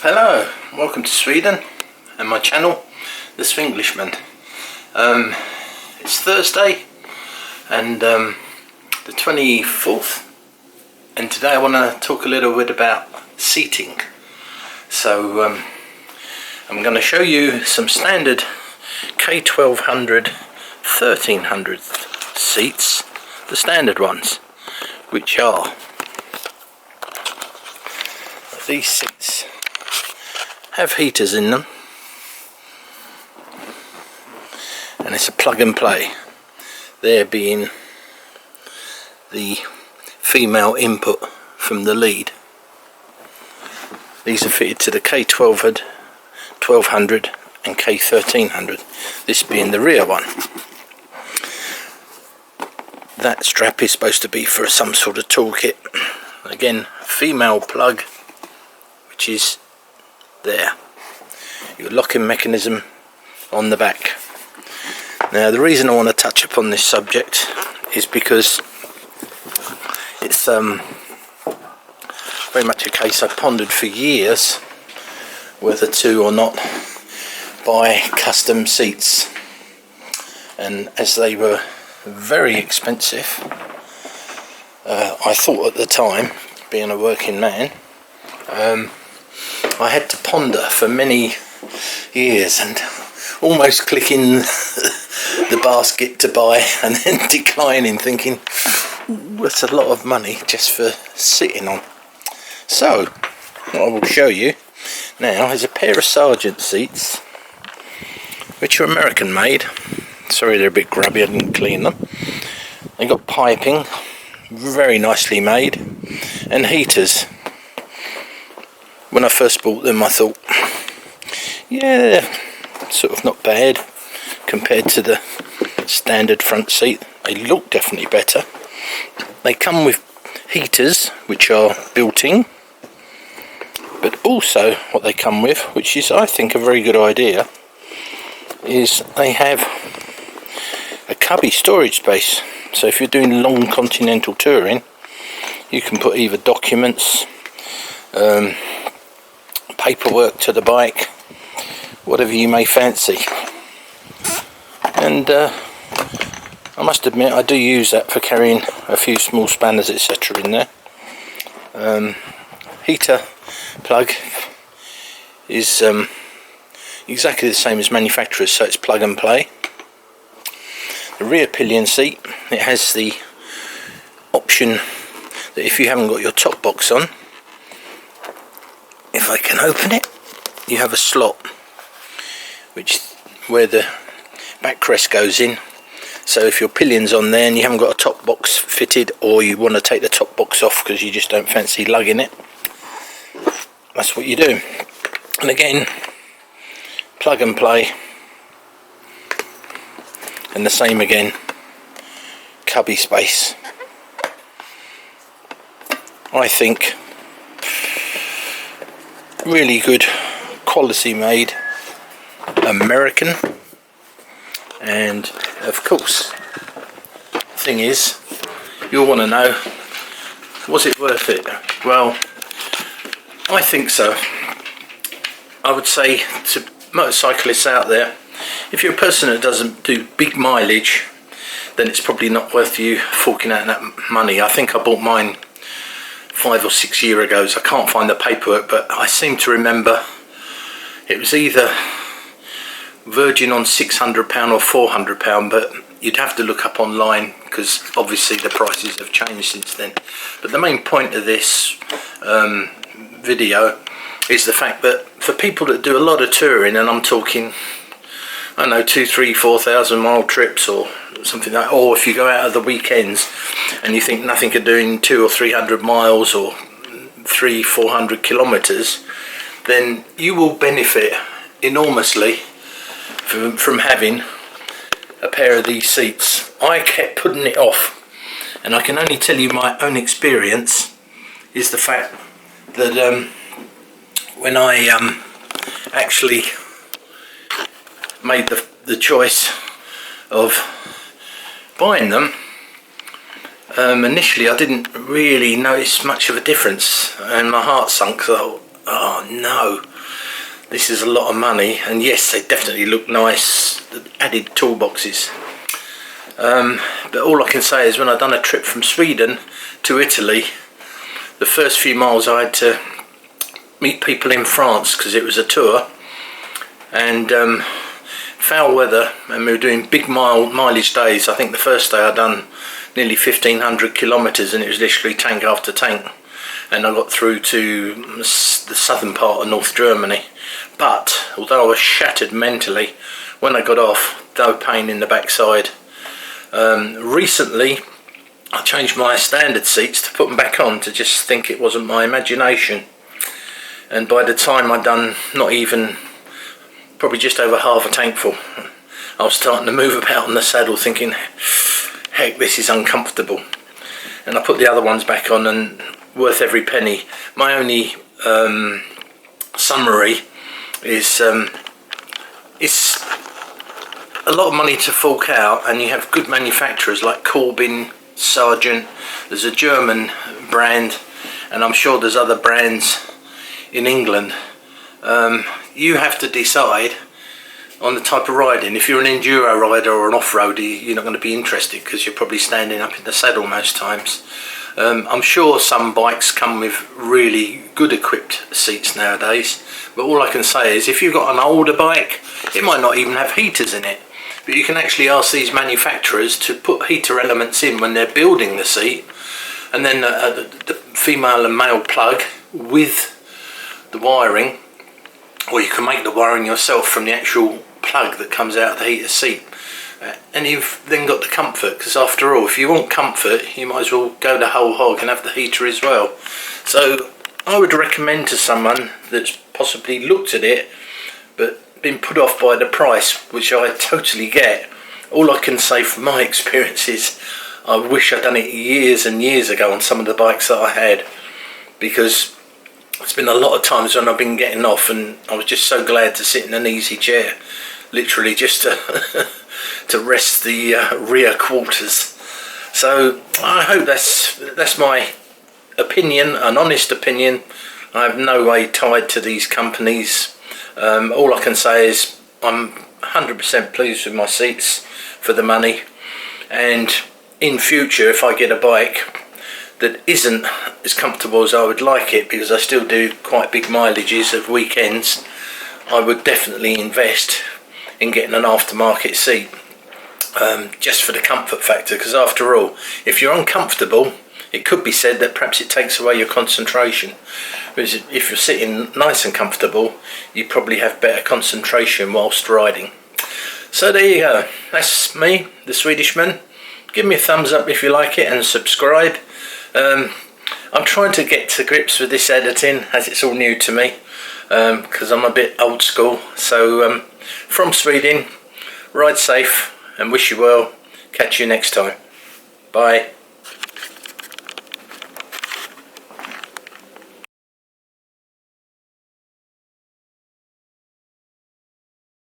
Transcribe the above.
Hello, welcome to Sweden and my channel, the Swinglishman. It's Thursday and the 24th, and today I want to talk a little bit about seating. So I'm going to show you some standard K1200 1300 seats, the standard ones, which are these seats. Have heaters in them, and it's a plug and play, there being the female input from the lead. These are fitted to the K1200, 1200 and K1300, this being the rear one. That strap is supposed to be for some sort of toolkit. Again, female plug, which is there. Your locking mechanism on the back. Now the reason I want to touch upon this subject is because it's very much a case I pondered for years whether to or not buy custom seats, and as they were very expensive, I thought at the time, being a working man, I had to ponder for many years and almost clicking the basket to buy and then declining, thinking that's a lot of money just for sitting on. So what I will show you now is a pair of Sgt Seats, which are American made. Sorry, they're a bit grubby, I didn't clean them. They got piping, very nicely made, and heaters. When I first bought them, I thought, yeah, sort of not bad compared to the standard front seat. They look definitely better. They come with heaters, which are built in, but also what they come with, which is I think a very good idea, is they have a cubby storage space. So if you're doing long continental touring, you can put either documents, paperwork to the bike, whatever you may fancy. And I must admit I do use that for carrying a few small spanners, etc. in there. Heater plug is exactly the same as manufacturers, so it's plug and play. The rear pillion seat, it has the option that if you haven't got your top box on, if I can open it, you have a slot where the backrest goes in. So if your pillion's on there and you haven't got a top box fitted, or you want to take the top box off because you just don't fancy lugging it, that's what you do. And again, plug and play, and the same again, cubby space. I think really good quality made, American. And of course, the thing is, you'll want to know, was it worth it? Well, I think so. I would say to motorcyclists out there, if you're a person that doesn't do big mileage, then it's probably not worth you forking out that money. I think I bought mine 5 or 6 years ago, so I can't find the paperwork, but I seem to remember it was either verging on £600 or £400, but you'd have to look up online because obviously the prices have changed since then. But the main point of this video is the fact that for people that do a lot of touring, and I'm talking, I don't know, 2, 3, 4,000 mile trips or something like that, or if you go out of the weekends and you think nothing of doing 200 or 300 miles or 300-400 kilometers, then you will benefit enormously from having a pair of these seats. I kept putting it off, and I can only tell you my own experience is the fact that when I actually made the choice of buying them, initially I didn't really notice much of a difference, and my heart sunk. So oh no, this is a lot of money. And yes, they definitely look nice, the added toolboxes. But all I can say is when I've done a trip from Sweden to Italy, the first few miles I had to meet people in France because it was a tour, and foul weather, and we were doing big mileage days. I think the first day I done nearly 1,500 kilometres, and it was literally tank after tank, and I got through to the southern part of North Germany. But although I was shattered mentally, when I got off, no pain in the backside. Recently I changed my standard seats to put them back on, to just think it wasn't my imagination, and by the time I'd done not even probably just over half a tank full, I was starting to move about on the saddle thinking, heck, this is uncomfortable. And I put the other ones back on, and worth every penny. My only summary is it's a lot of money to fork out, and you have good manufacturers like Corbin, Sargent. There's a German brand, and I'm sure there's other brands in England. You have to decide on the type of riding. If you're an enduro rider or an off-roader, you're not going to be interested because you're probably standing up in the saddle most times. I'm sure some bikes come with really good equipped seats nowadays, but all I can say is if you've got an older bike, it might not even have heaters in it, but you can actually ask these manufacturers to put heater elements in when they're building the seat, and then the female and male plug with the wiring, or you can make the wiring yourself from the actual plug that comes out of the heater seat. And you've then got the comfort, because after all, if you want comfort, you might as well go the whole hog and have the heater as well. So I would recommend to someone that's possibly looked at it but been put off by the price, which I totally get. All I can say from my experience is I wish I'd done it years and years ago on some of the bikes that I had, because it's been a lot of times when I've been getting off and I was just so glad to sit in an easy chair, literally just to to rest the rear quarters. So I hope that's my opinion, an honest opinion. I have no way tied to these companies. All I can say is I'm 100% pleased with my seats for the money, and in future if I get a bike that isn't as comfortable as I would like it, because I still do quite big mileages of weekends, I would definitely invest in getting an aftermarket seat, just for the comfort factor, because after all, if you're uncomfortable, it could be said that perhaps it takes away your concentration, whereas if you're sitting nice and comfortable, you probably have better concentration whilst riding. So there you go, that's me, the Swedishman. Give me a thumbs up if you like it, and subscribe. I'm trying to get to grips with this editing, as it's all new to me, because I'm a bit old school. So from Sweden, ride safe and wish you well. Catch you next time. Bye.